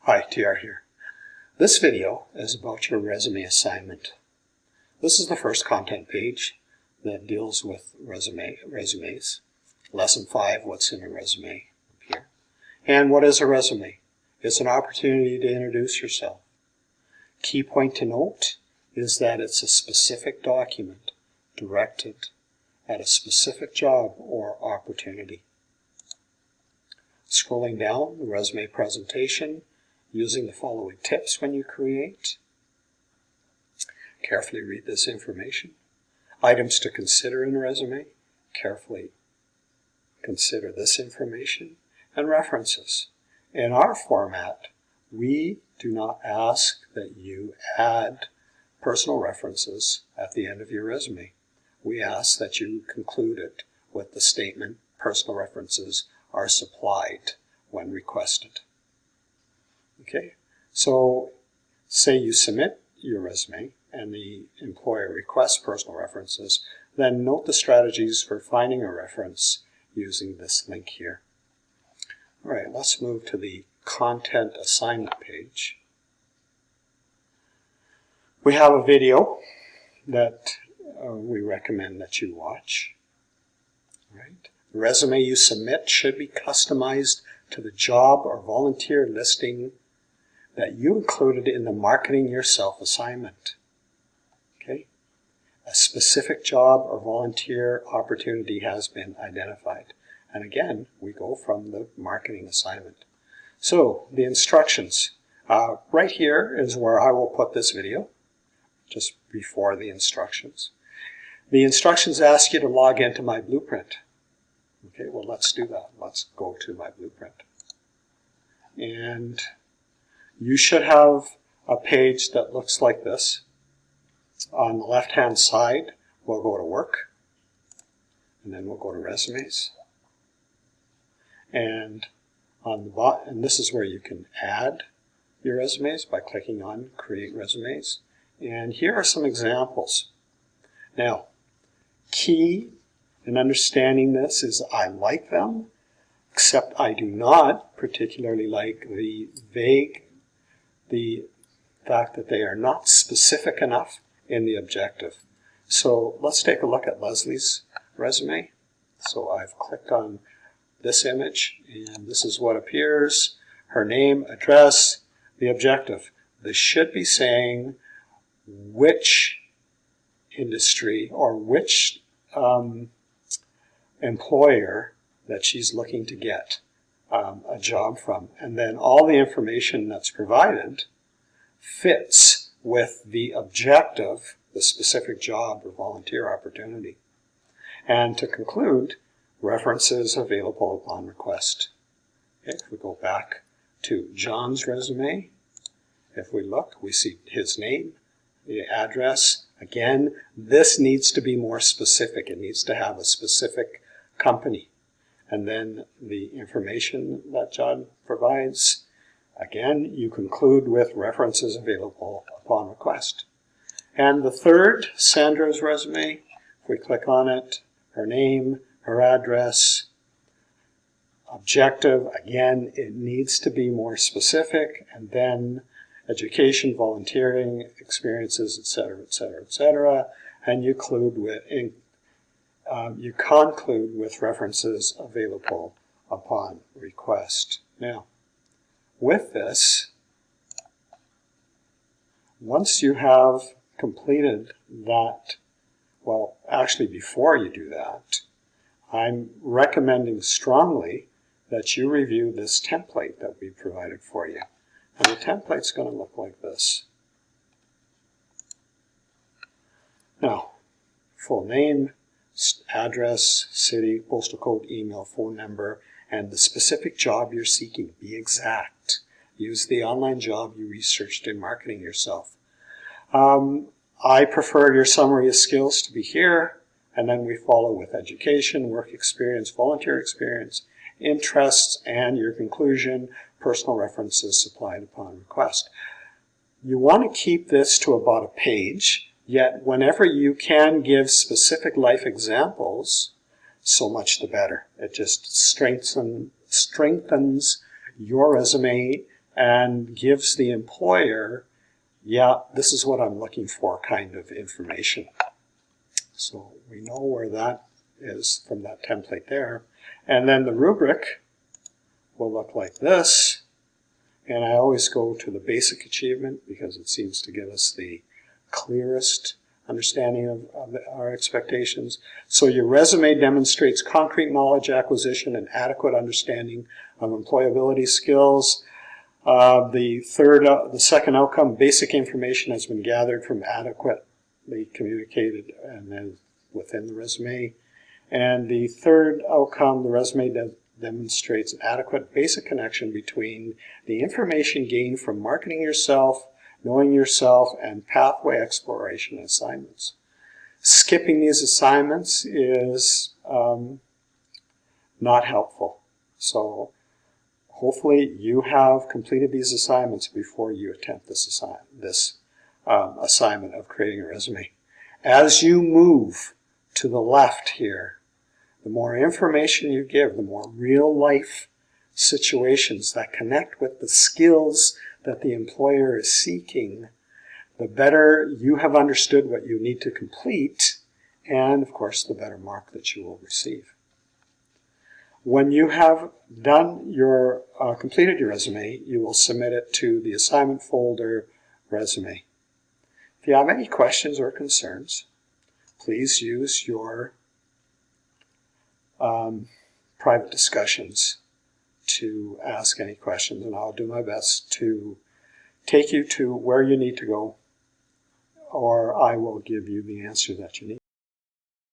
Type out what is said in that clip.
Hi, TR here. This video is about your resume assignment. This is the first content page that deals with resumes. Lesson 5, what's in a resume here. And what is a resume? It's an opportunity to introduce yourself. Key point to note is that it's a specific document directed at a specific job or opportunity. Scrolling down, the resume presentation, using the following tips when you create. Carefully read this information. Items to consider in a resume. Carefully consider this information. And references. In our format, we do not ask that you add personal references at the end of your resume. We ask that you conclude it with the statement, personal references are supplied when requested. Okay, so say you submit your resume and the employer requests personal references, then note the strategies for finding a reference using this link here. All right, let's move to the content assignment page. We have a video that we recommend that you watch. All right. The resume you submit should be customized to the job or volunteer listing that you included in the Marketing Yourself assignment. Okay? A specific job or volunteer opportunity has been identified. And again, we go from the marketing assignment. So, the instructions. Right here is where I will put this video, just before the instructions. The instructions ask you to log into My Blueprint. Okay, well, let's do that. Let's go to My Blueprint. And you should have a page that looks like this. On the left-hand side, we'll go to Work, and then we'll go to Resumes. And on the bottom, and this is where you can add your resumes by clicking on Create Resumes. And here are some examples. Now, key in understanding this is I like them, except I do not particularly like the fact that they are not specific enough in the objective. So let's take a look at Leslie's resume. So I've clicked on this image, and this is what appears. Her name, address, the objective. This should be saying which industry or which employer that she's looking to get a job from. And then all the information that's provided fits with the objective, the specific job or volunteer opportunity. And to conclude, references available upon request. Okay, if we go back to John's resume, if we look, we see his name, the address. Again, this needs to be more specific. It needs to have a specific company. And then the information that John provides, again, you conclude with references available upon request. And the third, Sandra's resume, if we click on it, her name, her address, objective, again, it needs to be more specific, and then education, volunteering, experiences, etc., etc., etc., and you conclude with references available upon request. Now, with this, once you have completed that, well, actually before you do that, I'm recommending strongly that you review this template that we provided for you. And the template's going to look like this. Now, full name, address, city, postal code, email, phone number, and the specific job you're seeking. Be exact. Use the online job you researched in Marketing Yourself. I prefer your summary of skills to be here, and then we follow with education, work experience, volunteer experience, interests, and your conclusion, personal references supplied upon request. You want to keep this to about a page, yet whenever you can give specific life examples, so much the better. It just strengthens your resume and gives the employer, yeah, this is what I'm looking for kind of information. So we know where that is from that template there. And then the rubric will look like this. And I always go to the basic achievement because it seems to give us the clearest understanding of our expectations. So your resume demonstrates concrete knowledge acquisition and adequate understanding of employability skills. The second outcome, basic information has been gathered from adequately communicated and then within the resume. And the third outcome, the resume demonstrates an adequate basic connection between the information gained from marketing yourself, knowing yourself, and pathway exploration assignments. Skipping these assignments is not helpful. So hopefully you have completed these assignments before you attempt this assignment of creating a resume. As you move to the left here, the more information you give, the more real-life situations that connect with the skills that the employer is seeking, the better you have understood what you need to complete, and, of course, the better mark that you will receive. When you have done your completed your resume, you will submit it to the assignment folder resume. If you have any questions or concerns, please use your private discussions to ask any questions, and I'll do my best to take you to where you need to go, or I will give you the answer that you need.